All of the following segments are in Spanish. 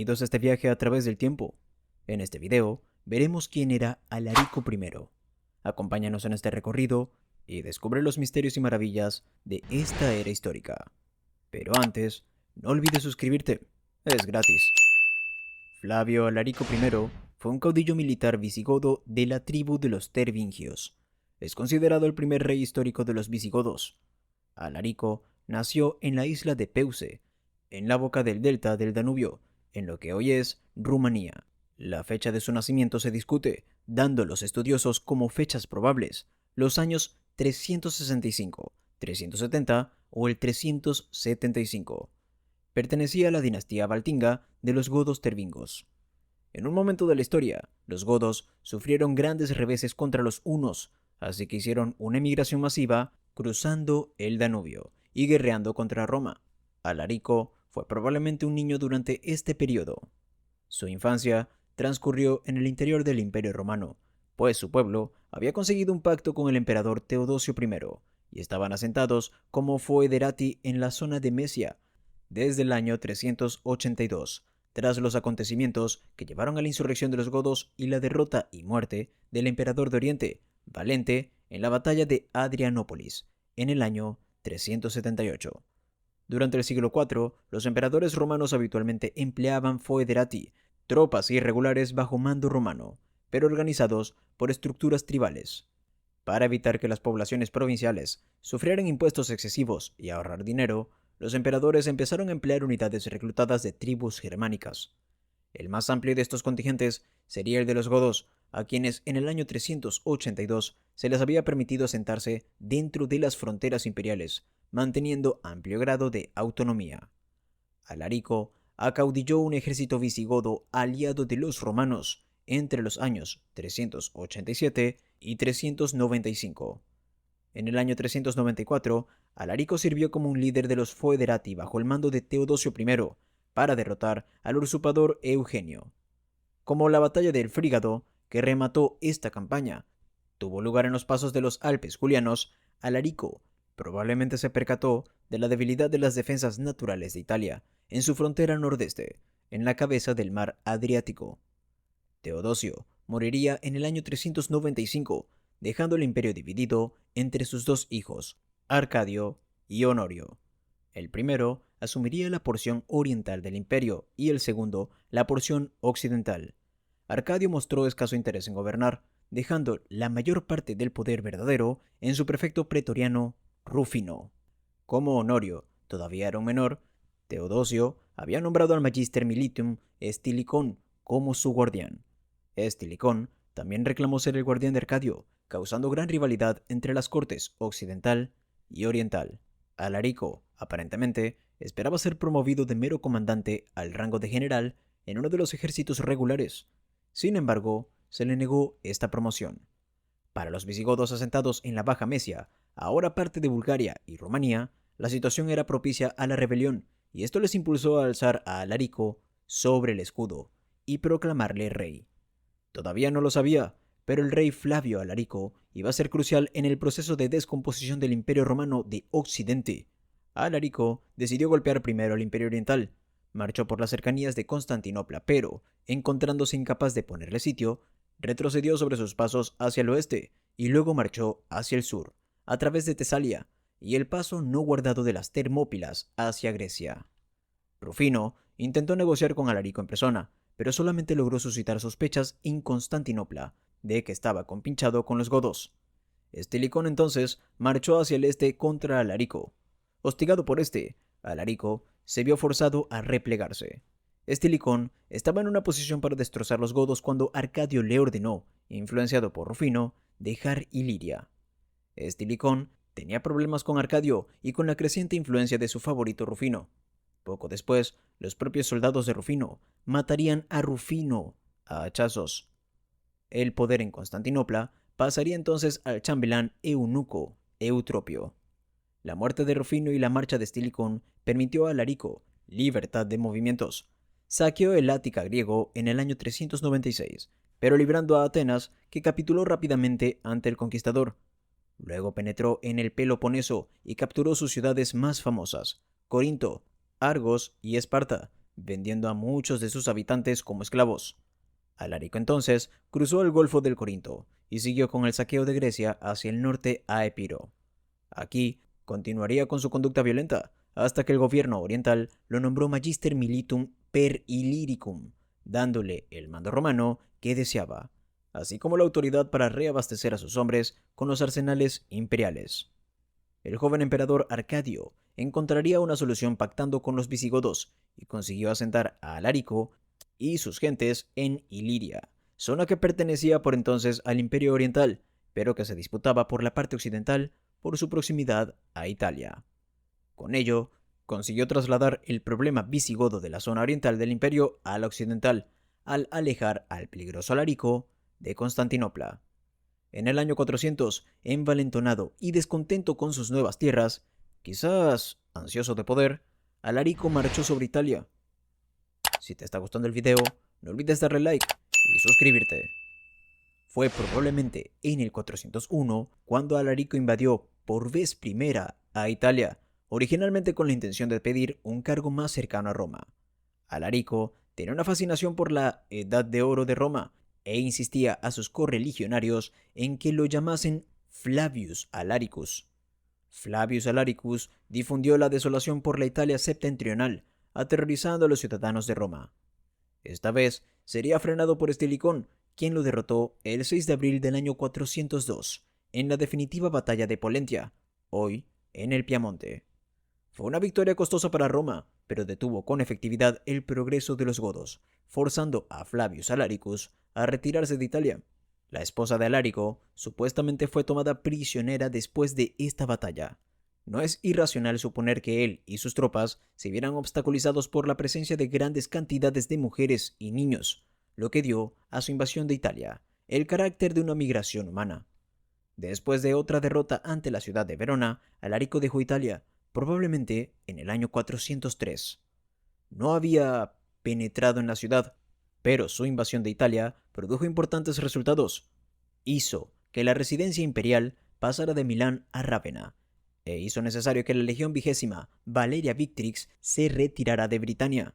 Bienvenidos a este viaje a través del tiempo. En este video veremos quién era Alarico I. Acompáñanos en este recorrido y descubre los misterios y maravillas de esta era histórica. Pero antes, no olvides suscribirte, es gratis. Flavio Alarico I fue un caudillo militar visigodo de la tribu de los Tervingios. Es considerado el primer rey histórico de los visigodos. Alarico nació en la isla de Peuce, en la boca del delta del Danubio, en lo que hoy es Rumanía. La fecha de su nacimiento se discute, dando los estudiosos como fechas probables los años 365, 370 o el 375. Pertenecía a la dinastía valtinga de los godos tervingos. En un momento de la historia, los godos sufrieron grandes reveses contra los hunos, así que hicieron una emigración masiva cruzando el Danubio y guerreando contra Roma. Alarico fue probablemente un niño durante este periodo. Su infancia transcurrió en el interior del Imperio Romano, pues su pueblo había conseguido un pacto con el emperador Teodosio I y estaban asentados como foederati en la zona de Mesia desde el año 382, tras los acontecimientos que llevaron a la insurrección de los godos y la derrota y muerte del emperador de Oriente, Valente, en la batalla de Adrianópolis, en el año 378. Durante el siglo IV, los emperadores romanos habitualmente empleaban foederati, tropas irregulares bajo mando romano, pero organizados por estructuras tribales. Para evitar que las poblaciones provinciales sufrieran impuestos excesivos y ahorrar dinero, los emperadores empezaron a emplear unidades reclutadas de tribus germánicas. El más amplio de estos contingentes sería el de los godos, a quienes en el año 382 se les había permitido asentarse dentro de las fronteras imperiales, manteniendo amplio grado de autonomía. Alarico acaudilló un ejército visigodo aliado de los romanos entre los años 387 y 395. En el año 394, Alarico sirvió como un líder de los foederati bajo el mando de Teodosio I para derrotar al usurpador Eugenio. Como la batalla del Frígado, que remató esta campaña, tuvo lugar en los pasos de los Alpes Julianos, Alarico probablemente se percató de la debilidad de las defensas naturales de Italia en su frontera nordeste, en la cabeza del mar Adriático. Teodosio moriría en el año 395, dejando el imperio dividido entre sus dos hijos, Arcadio y Honorio. El primero asumiría la porción oriental del imperio y el segundo la porción occidental. Arcadio mostró escaso interés en gobernar, dejando la mayor parte del poder verdadero en su prefecto pretoriano Rufino. Como Honorio todavía era un menor, Teodosio había nombrado al Magister Militum Estilicón como su guardián. Estilicón también reclamó ser el guardián de Arcadio, causando gran rivalidad entre las cortes occidental y oriental. Alarico, aparentemente, esperaba ser promovido de mero comandante al rango de general en uno de los ejércitos regulares. Sin embargo, se le negó esta promoción. Para los visigodos asentados en la Baja Mesia, ahora parte de Bulgaria y Rumanía, la situación era propicia a la rebelión, y esto les impulsó a alzar a Alarico sobre el escudo y proclamarle rey. Todavía no lo sabía, pero el rey Flavio Alarico iba a ser crucial en el proceso de descomposición del Imperio Romano de Occidente. Alarico decidió golpear primero al Imperio Oriental. Marchó por las cercanías de Constantinopla, pero, encontrándose incapaz de ponerle sitio, retrocedió sobre sus pasos hacia el oeste y luego marchó hacia el sur, a través de Tesalia y el paso no guardado de las Termópilas hacia Grecia. Rufino intentó negociar con Alarico en persona, pero solamente logró suscitar sospechas en Constantinopla de que estaba compinchado con los godos. Estilicón entonces marchó hacia el este contra Alarico. Hostigado por Alarico se vio forzado a replegarse. Estilicón estaba en una posición para destrozar los godos cuando Arcadio le ordenó, influenciado por Rufino, dejar Iliria. Estilicón tenía problemas con Arcadio y con la creciente influencia de su favorito Rufino. Poco después, los propios soldados de Rufino matarían a Rufino a hachazos. El poder en Constantinopla pasaría entonces al chambelán eunuco Eutropio. La muerte de Rufino y la marcha de Estilicón permitió a Alarico libertad de movimientos. Saqueó el Ática griego en el año 396, pero librando a Atenas, que capituló rápidamente ante el conquistador. Luego penetró en el Peloponeso y capturó sus ciudades más famosas, Corinto, Argos y Esparta, vendiendo a muchos de sus habitantes como esclavos. Alarico entonces cruzó el Golfo del Corinto y siguió con el saqueo de Grecia hacia el norte a Epiro. Aquí continuaría con su conducta violenta hasta que el gobierno oriental lo nombró Magister Militum per Illyricum, dándole el mando romano que deseaba, así como la autoridad para reabastecer a sus hombres con los arsenales imperiales. El joven emperador Arcadio encontraría una solución pactando con los visigodos y consiguió asentar a Alarico y sus gentes en Iliria, zona que pertenecía por entonces al Imperio Oriental, pero que se disputaba por la parte occidental por su proximidad a Italia. Con ello, consiguió trasladar el problema visigodo de la zona oriental del imperio a la occidental, al alejar al peligroso Alarico de Constantinopla. En el año 400, envalentonado y descontento con sus nuevas tierras, quizás ansioso de poder, Alarico marchó sobre Italia. Si te está gustando el video, no olvides darle like y suscribirte. Fue probablemente en el 401 cuando Alarico invadió por vez primera a Italia, originalmente con la intención de pedir un cargo más cercano a Roma. Alarico tenía una fascinación por la Edad de Oro de Roma e insistía a sus correligionarios en que lo llamasen Flavius Alaricus. Flavius Alaricus difundió la desolación por la Italia septentrional, aterrorizando a los ciudadanos de Roma. Esta vez sería frenado por Estilicón, quien lo derrotó el 6 de abril del año 402, en la definitiva batalla de Polentia, hoy en el Piamonte. Fue una victoria costosa para Roma, pero detuvo con efectividad el progreso de los godos, forzando a Flavius Alaricus a retirarse de Italia. La esposa de Alarico supuestamente fue tomada prisionera después de esta batalla. No es irracional suponer que él y sus tropas se vieran obstaculizados por la presencia de grandes cantidades de mujeres y niños, lo que dio a su invasión de Italia el carácter de una migración humana. Después de otra derrota ante la ciudad de Verona, Alarico dejó Italia, probablemente en el año 403. No había penetrado en la ciudad, pero su invasión de Italia produjo importantes resultados. Hizo que la residencia imperial pasara de Milán a Rávena, e hizo necesario que la legión vigésima Valeria Victrix se retirara de Britania.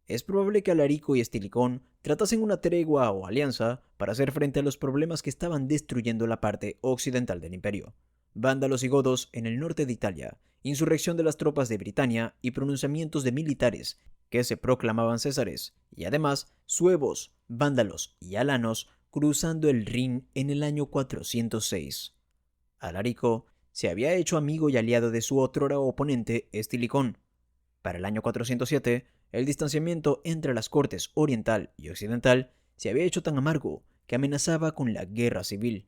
Es probable que Alarico y Estilicón tratasen una tregua o alianza para hacer frente a los problemas que estaban destruyendo la parte occidental del imperio. Vándalos y godos en el norte de Italia, insurrección de las tropas de Britania y pronunciamientos de militares que se proclamaban césares, y además suevos, vándalos y alanos cruzando el Rin en el año 406. Alarico se había hecho amigo y aliado de su otrora oponente Estilicón. Para el año 407, el distanciamiento entre las cortes oriental y occidental se había hecho tan amargo que amenazaba con la guerra civil.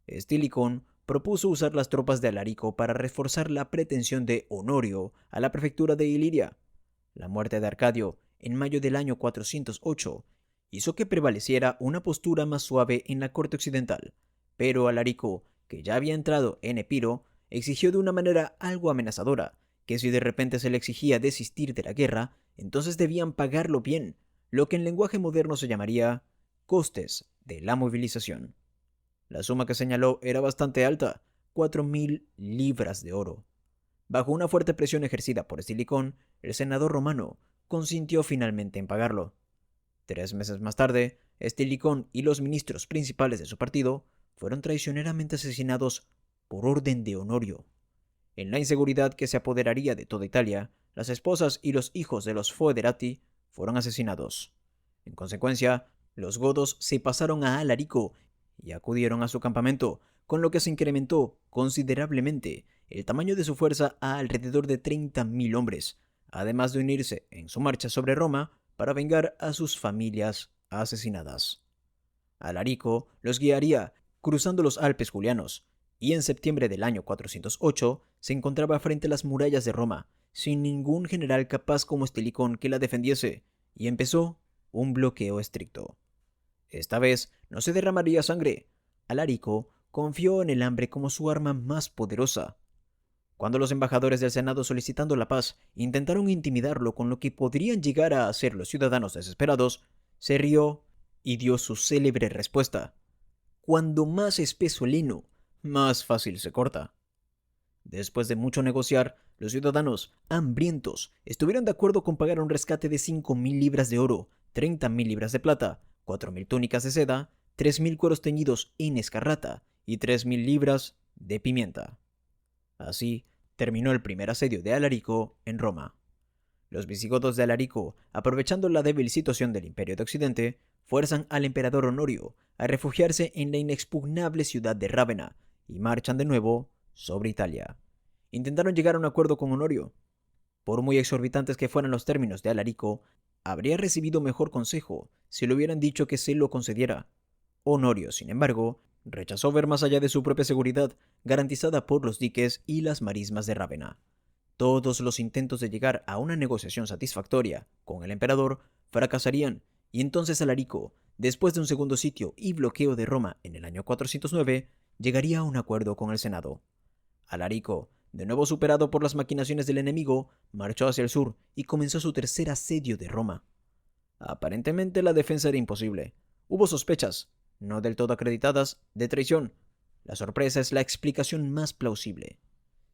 Estilicón propuso usar las tropas de Alarico para reforzar la pretensión de Honorio a la prefectura de Iliria. La muerte de Arcadio en mayo del año 408 hizo que prevaleciera una postura más suave en la corte occidental, pero Alarico, que ya había entrado en Epiro, exigió de una manera algo amenazadora que si de repente se le exigía desistir de la guerra, entonces debían pagarlo bien, lo que en lenguaje moderno se llamaría costes de la movilización. La suma que señaló era bastante alta, 4.000 libras de oro. Bajo una fuerte presión ejercida por Estilicón, el senador romano consintió finalmente en pagarlo. 3 meses más tarde, Estilicón y los ministros principales de su partido fueron traicioneramente asesinados por orden de Honorio. En la inseguridad que se apoderaría de toda Italia, las esposas y los hijos de los foederati fueron asesinados. En consecuencia, los godos se pasaron a Alarico y acudieron a su campamento, con lo que se incrementó considerablemente el tamaño de su fuerza a alrededor de 30.000 hombres, además de unirse en su marcha sobre Roma para vengar a sus familias asesinadas. Alarico los guiaría cruzando los Alpes Julianos, y en septiembre del año 408 se encontraba frente a las murallas de Roma, sin ningún general capaz como Estilicón que la defendiese, y empezó un bloqueo estricto. Esta vez no se derramaría sangre. Alarico confió en el hambre como su arma más poderosa. Cuando los embajadores del Senado solicitando la paz intentaron intimidarlo con lo que podrían llegar a hacer los ciudadanos desesperados, se rió y dio su célebre respuesta: cuando más espeso el heno, más fácil se corta. Después de mucho negociar, Los ciudadanos, hambrientos, estuvieron de acuerdo con pagar un rescate de 5.000 libras de oro, 30.000 libras de plata, 4.000 túnicas de seda, 3.000 cueros teñidos en escarlata y 3.000 libras de pimienta. Así terminó el primer asedio de Alarico en Roma. Los visigodos de Alarico, aprovechando la débil situación del Imperio de Occidente, fuerzan al emperador Honorio a refugiarse en la inexpugnable ciudad de Rávena y marchan de nuevo sobre Italia. Intentaron llegar a un acuerdo con Honorio. Por muy exorbitantes que fueran los términos de Alarico, habría recibido mejor consejo si le hubieran dicho que se lo concediera. Honorio, sin embargo, rechazó ver más allá de su propia seguridad, garantizada por los diques y las marismas de Rávena. Todos los intentos de llegar a una negociación satisfactoria con el emperador fracasarían, y entonces Alarico, después de un segundo sitio y bloqueo de Roma en el año 409, llegaría a un acuerdo con el Senado. Alarico, de nuevo superado por las maquinaciones del enemigo, marchó hacia el sur y comenzó su tercer asedio de Roma. Aparentemente la defensa era imposible. Hubo sospechas, no del todo acreditadas, de traición. La sorpresa es la explicación más plausible.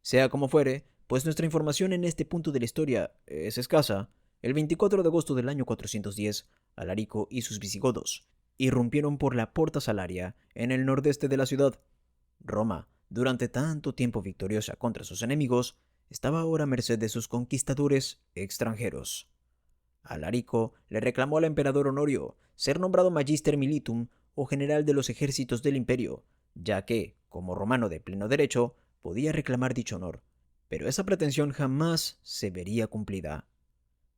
Sea como fuere, pues nuestra información en este punto de la historia es escasa, el 24 de agosto del año 410, Alarico y sus visigodos irrumpieron por la Porta Salaria en el nordeste de la ciudad. Roma, durante tanto tiempo victoriosa contra sus enemigos, estaba ahora a merced de sus conquistadores extranjeros. Alarico le reclamó al emperador Honorio ser nombrado Magister Militum o general de los ejércitos del imperio, ya que, como romano de pleno derecho, podía reclamar dicho honor, pero esa pretensión jamás se vería cumplida.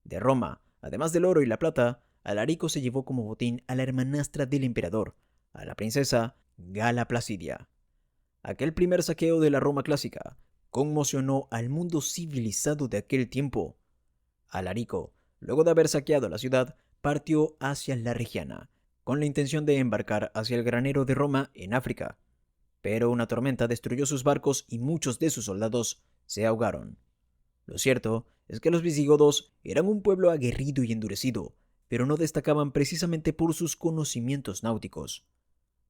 De Roma, además del oro y la plata, Alarico se llevó como botín a la hermanastra del emperador, a la princesa Gala Placidia. Aquel primer saqueo de la Roma clásica conmocionó al mundo civilizado de aquel tiempo. Alarico, luego de haber saqueado la ciudad, partió hacia la Regiana, con la intención de embarcar hacia el granero de Roma en África. Pero una tormenta destruyó sus barcos y muchos de sus soldados se ahogaron. Lo cierto es que los visigodos eran un pueblo aguerrido y endurecido, pero no destacaban precisamente por sus conocimientos náuticos.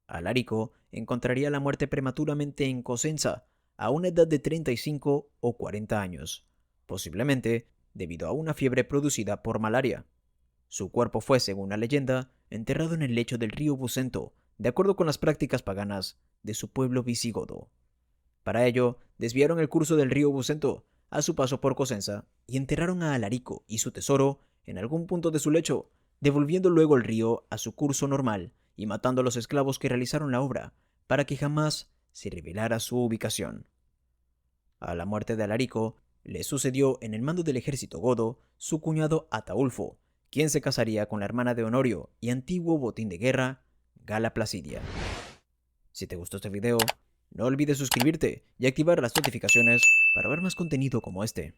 Alarico encontraría la muerte prematuramente en Cosenza, a una edad de 35 o 40 años, posiblemente debido a una fiebre producida por malaria. Su cuerpo fue, según la leyenda, enterrado en el lecho del río Busento, de acuerdo con las prácticas paganas de su pueblo visigodo. Para ello, desviaron el curso del río Busento a su paso por Cosenza y enterraron a Alarico y su tesoro en algún punto de su lecho, devolviendo luego el río a su curso normal y matando a los esclavos que realizaron la obra para que jamás se revelara su ubicación. A la muerte de Alarico le sucedió en el mando del ejército godo su cuñado Ataulfo, quien se casaría con la hermana de Honorio y antiguo botín de guerra, Gala Placidia. Si te gustó este video, no olvides suscribirte y activar las notificaciones para ver más contenido como este.